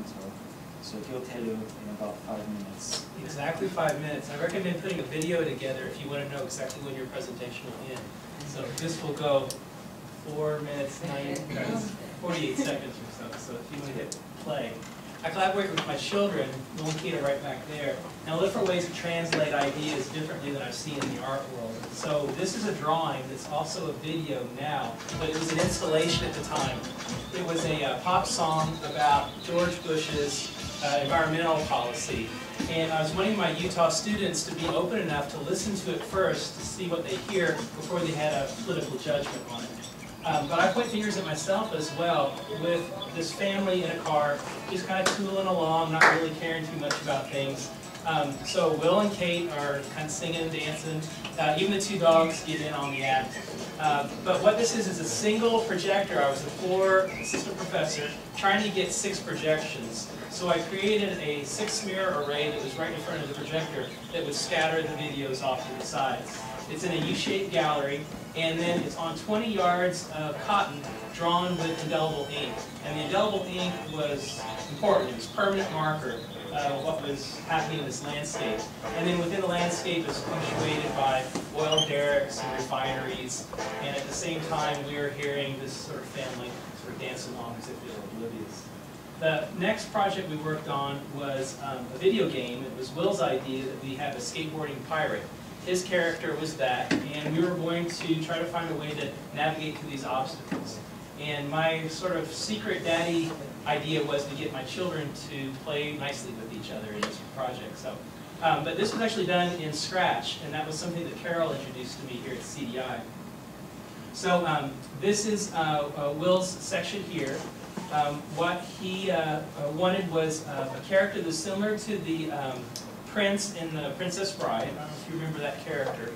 mentor. So he'll tell you in about 5 minutes. Exactly 5 minutes. I recommend putting a video together if you want to know exactly when your presentation will end. So this will go 4 minutes, 48 seconds or so. So if you want to hit play. I collaborate with my children, Will and Kate are right back there, and I look for ways to translate ideas differently than I've seen in the art world. So this is a drawing that's also a video now, but it was an installation at the time. It was a pop song about George Bush's environmental policy. And I was wanting my Utah students to be open enough to listen to it first, to see what they hear before they had a political judgment on it. But I point fingers at myself as well, with this family in a car, just kind of tooling along, not really caring too much about things. So Will and Kate are kind of singing and dancing. Even the two dogs get in on the act. But what this is a single projector. I was a floor assistant professor trying to get 6 projections. So I created a 6-mirror array that was right in front of the projector that would scatter the videos off to the sides. It's in a U-shaped gallery, and then it's on 20 yards of cotton drawn with indelible ink. And the indelible ink was important. It was permanent marker of what was happening in this landscape. And then within the landscape is punctuated by oil derricks and refineries. And at the same time, we were hearing this sort of family sort of dance along as if they were oblivious. The next project we worked on was a video game. It was Will's idea that we have a skateboarding pirate. His character was that, and we were going to try to find a way to navigate through these obstacles. And my sort of secret daddy idea was to get my children to play nicely with each other in this project. So, but this was actually done in Scratch, and that was something that Carol introduced to me here at CDI. So this is Will's section here. What he wanted was a character that's similar to the Prince in The Princess Bride. I don't know if you remember that character.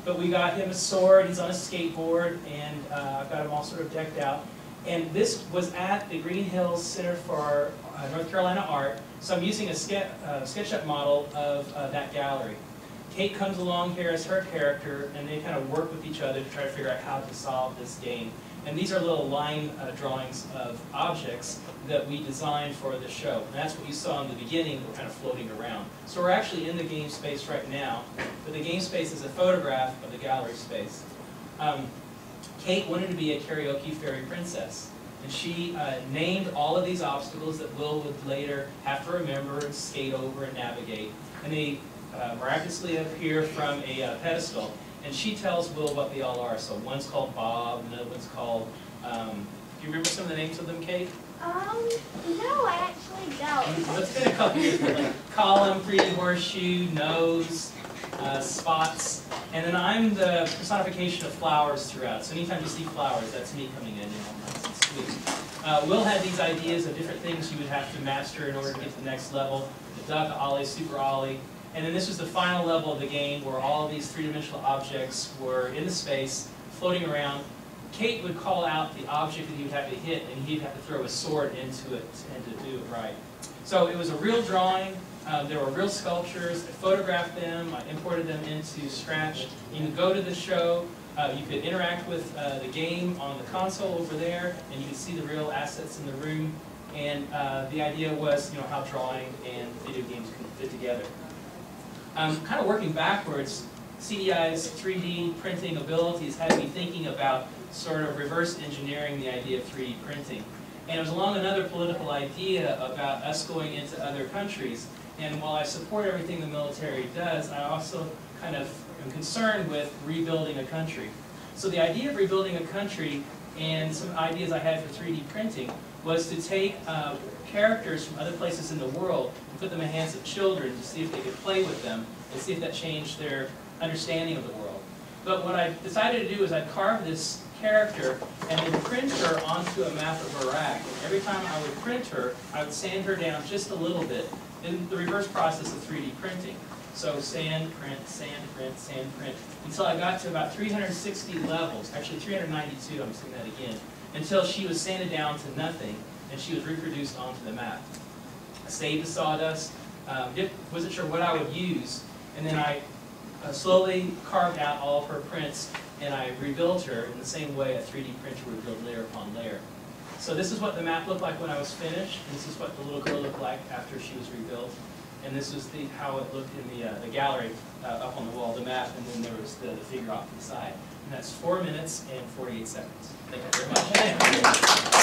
But we got him a sword, he's on a skateboard, and I've got him all sort of decked out. And this was at the Green Hills Center for North Carolina Art, so I'm using a SketchUp model of that gallery. Kate comes along here as her character, and they kind of work with each other to try to figure out how to solve this game. And these are little line drawings of objects that we designed for the show. And that's what you saw in the beginning, we're kind of floating around. So we're actually in the game space right now, but the game space is a photograph of the gallery space. Kate wanted to be a karaoke fairy princess, and she named all of these obstacles that Will would later have to remember and skate over and navigate. And they miraculously appear from a pedestal. And she tells Will what they all are. So one's called Bob, another one's called, do you remember some of the names of them, Kate? No, I actually don't. Let's get a couple here. Like column, 3D horseshoe, nose, spots. And then I'm the personification of flowers throughout. So anytime you see flowers, that's me coming in. Nice and sweet. Will had these ideas of different things you would have to master in order to get to the next level. The duck, ollie, super ollie. And then this was the final level of the game where all of these 3-dimensional objects were in the space, floating around. Kate would call out the object that he would have to hit, and he'd have to throw a sword into it and to do it right. So it was a real drawing. There were real sculptures. I photographed them. I imported them into Scratch. You could go to the show. You could interact with the game on the console over there, and you could see the real assets in the room. And the idea was, how drawing and video games can fit together. Kind of working backwards, CDI's 3D printing abilities had me thinking about sort of reverse engineering the idea of 3D printing. And it was along another political idea about us going into other countries. And while I support everything the military does, I also kind of am concerned with rebuilding a country. So the idea of rebuilding a country and some ideas I had for 3D printing was to take characters from other places in the world and put them in the hands of children to see if they could play with them and see if that changed their understanding of the world. But what I decided to do is I'd carve this character and then print her onto a map of Iraq. And every time I would print her, I would sand her down just a little bit in the reverse process of 3D printing. So sand, print, until I got to about 360 levels, actually 392, I'm saying that again, until she was sanded down to nothing and she was reproduced onto the map. I saved the sawdust, wasn't sure what I would use, and then I slowly carved out all of her prints and I rebuilt her in the same way a 3D printer would build layer upon layer. So this is what the map looked like when I was finished. This is what the little girl looked like after she was rebuilt. And this is how it looked in the gallery up on the wall, the map, and then there was the figure off to the side. And that's 4 minutes and 48 seconds. Thank you very much.